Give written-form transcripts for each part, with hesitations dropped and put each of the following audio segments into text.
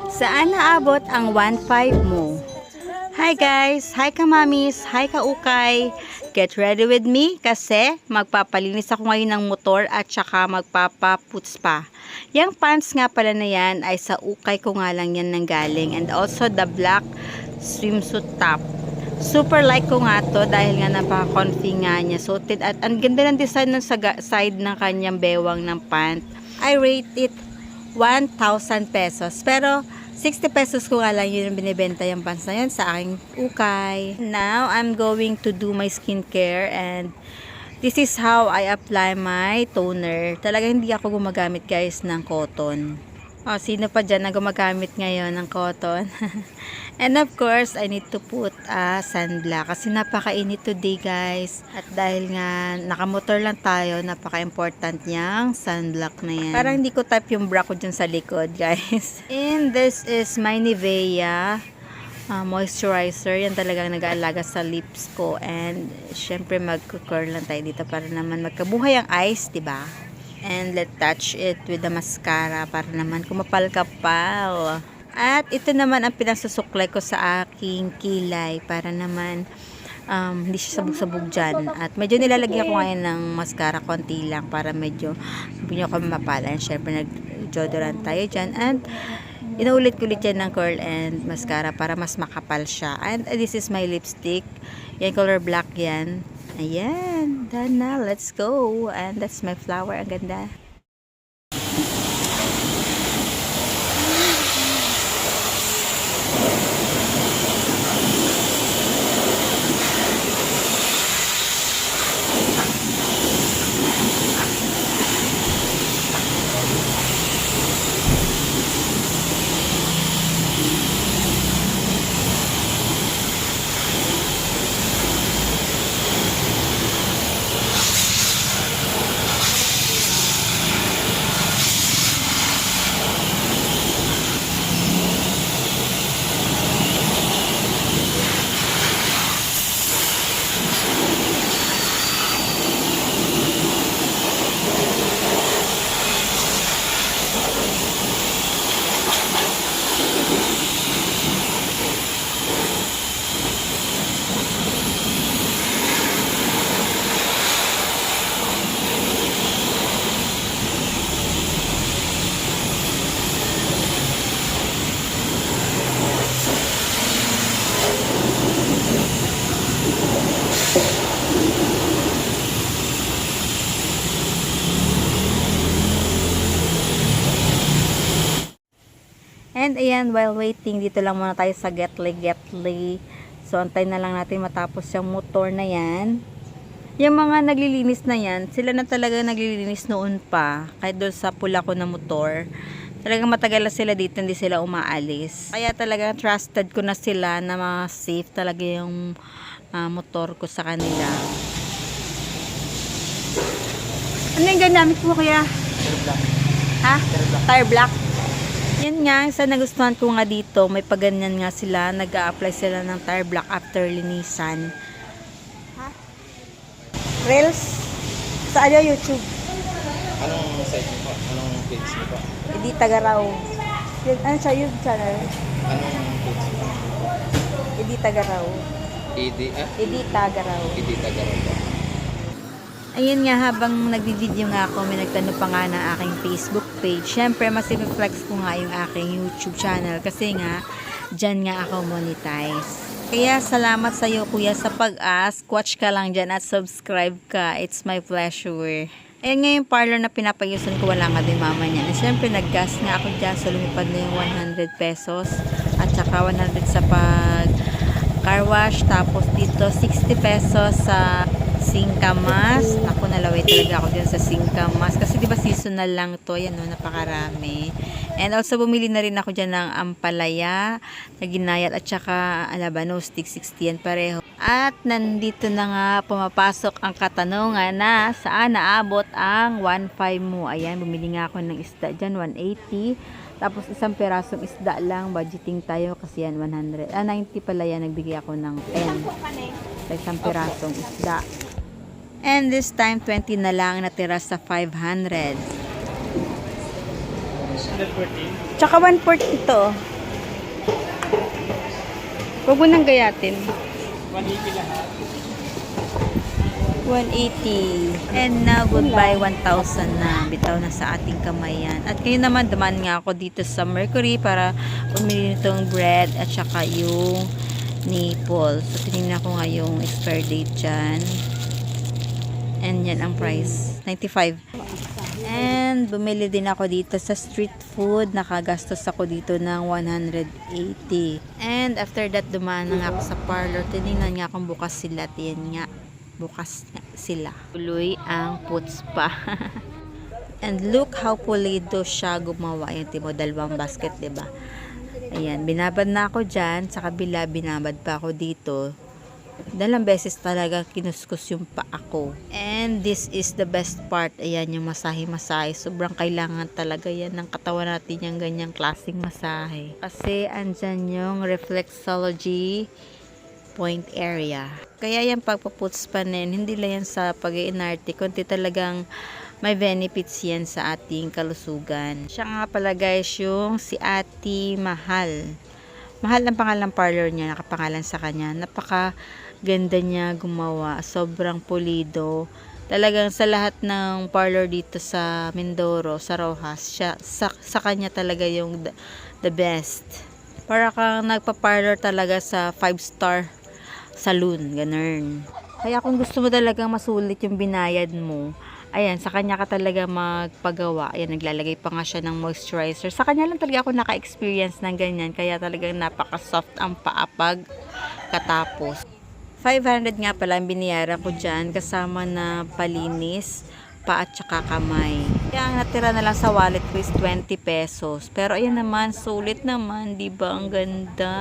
Saan naabot ang 1.5 mo? Hi guys! Hi ka mamis! Hi ka ukay! Get ready with me kasi magpapalinis ako ngayon ng motor at saka magpapaputs pa. Yung pants nga pala na yan ay sa ukay ko nga lang yan nanggaling, and also the black swimsuit top. Super like ko nga to dahil nga napaka-comfy nga niya suited at ang ganda ng design ng side ng kanyang bewang ng pant. I rate it 1,000 pesos. Pero 60 pesos ko nga lang yun yung binibenta yung pants na yun sa aking ukay. Now, I'm going to do my skincare and this is how I apply my toner. Talaga hindi ako gumagamit guys ng cotton. O, sino pa dyan na gumagamit ngayon ng cotton? And of course, I need to put a sunblock kasi napakainit today guys. At dahil nga nakamotor lang tayo, napaka-important niyang sunblock na yan. Parang hindi ko type yung bra ko dyan sa likod guys. And this is my Nivea moisturizer. Yan talagang nag-aalaga sa lips ko. And syempre mag-curl lang tayo dito para naman magkabuhay ang eyes, diba? And let's touch it with the mascara para naman kumapal-kapal. At ito naman ang pinasusuklay ko sa aking kilay para naman hindi siya sabog-sabog dyan. At medyo nilalagyan ko ngayon ng mascara konti lang para medyo hindi ako mapala. And syempre nag-deodorant tayo dyan. And inuulit-ulit yan ng curl and mascara para mas makapal siya. And this is my lipstick. Yan, color black yan. Ayan, done na. Let's go. And that's my flower. Ang ganda. And ayan, while waiting, dito lang muna tayo sa Getly. So, antay na lang natin matapos yung motor na yan. Yung mga naglilinis na yan, sila na talaga naglilinis noon pa. Kahit doon sa pula ko na motor. Talagang matagal na sila dito, hindi sila umaalis. Kaya talaga trusted ko na sila na safe talaga yung motor ko sa kanila. Ano yung ganamit mo kaya? Tire black. Ha? Tire black. Yan nga, isa nagustuhan ko nga dito, may paganyan nga sila, nag-a-apply sila ng tire black after linisan. Ha? Reels? Sa YouTube? Anong site mo po? Anong page mo po? Hindi Tagaraw. Ano siya YouTube channel? Anong page mo? Hindi Tagaraw. Hindi Tagaraw. Hindi Tagaraw po. Ayun nga, habang nagbi-video nga ako, may nagtanong pa nga ng aking Facebook page. Siyempre, mas i-flex ko nga yung aking YouTube channel kasi nga, dyan nga ako monetize. Kaya salamat sa iyo kuya sa pag-ask. Watch ka lang dyan at subscribe ka. It's my pleasure. Ayun nga yung parlor na pinapayusan ko, wala nga din mama niya. Siyempre, nag-gas nga ako dyan. So, lumipad na yung 100 pesos. At saka 100 sa pag-car wash. Tapos dito, 60 pesos sa singkamas. Ako, nalaway talaga ako dyan sa singkamas. Kasi diba seasonal lang to. Yan o, napakarami. And also, bumili na rin ako dyan ng ampalaya, na ginayat at saka alabano stick, 60 yan pareho. At nandito na nga pumapasok ang katanungan na saan naabot ang 1.5 mo. Ayan, bumili nga ako ng isda dyan, 180. Tapos isang perasong isda lang, budgeting tayo kasi yan 100. 90 pala yan, nagbigay ako ng 10 sa isang perasong isda. And this time, 20 na lang natira sa 500. Tsaka 140 ito. Huwag mo nang gayatin. 180 lahat. 180. And now, goodbye 1,000 na. Bitaw na sa ating kamay yan. At ngayon naman, dumaan nga ako dito sa Mercury para bumili nitong bread at saka yung nipple. So, tinignan ko nga yung expiry date dyan. And yan ang price. 95. And bumili din ako dito sa street food. Nakagastos ako dito ng 180. And after that, dumaan na nga ako sa parlor. Tinignan nga kung bukas sila. Yan nga. Bukas nga sila. Tuloy ang puts pa. And look how pulido siya gumawa. Ayan, timo, dalawang basket, diba? Ayan, binabad na ako dyan. Sa kabila, binabad pa ako dito. Dalawang beses talaga kinuskus yung paa ko. And this is the best part. Ayan, yung masahe-masahe. Sobrang kailangan talaga yan ng katawan natin yung ganyang klaseng masahe. Kasi andyan yung reflexology point area. Kaya yung pagpaputs pa nin, hindi lang yan sa pag-iinarte, kundi talagang may benefits yan sa ating kalusugan. Siya nga pala guys, yung si Ate Mahal. Mahal ang pangalang parlor niya, nakapangalan sa kanya. Napaka ganda niya gumawa. Sobrang pulido. Talagang sa lahat ng parlor dito sa Mindoro, sa Rojas, siya, sa kanya talaga yung the best. Para kang nagpa-parlor talaga sa 5-star saloon, ganun. Kaya kung gusto mo talagang masulit yung binayad mo, ayan, sa kanya ka talaga magpagawa. Ayan, naglalagay pa nga siya ng moisturizer. Sa kanya lang talaga ako naka-experience ng ganyan. Kaya talagang napaka-soft ang paapag katapos. 500 nga pala ang biniyaran ko dyan, kasama na palinis, pa at saka kamay. Kaya ang natira na lang sa wallet ko is 20 pesos. Pero ayan naman, sulit naman, diba? Ang ganda.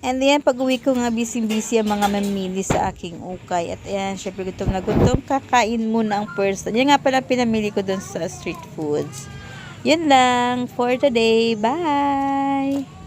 And ayan, pag uwi ko nga, busy-busy ang mga mamili sa aking ukay. At ayan, syempre gutom na gutom, kakain muna ang person. Yan nga pala pinamili ko dun sa street foods. Yan lang for today. Bye!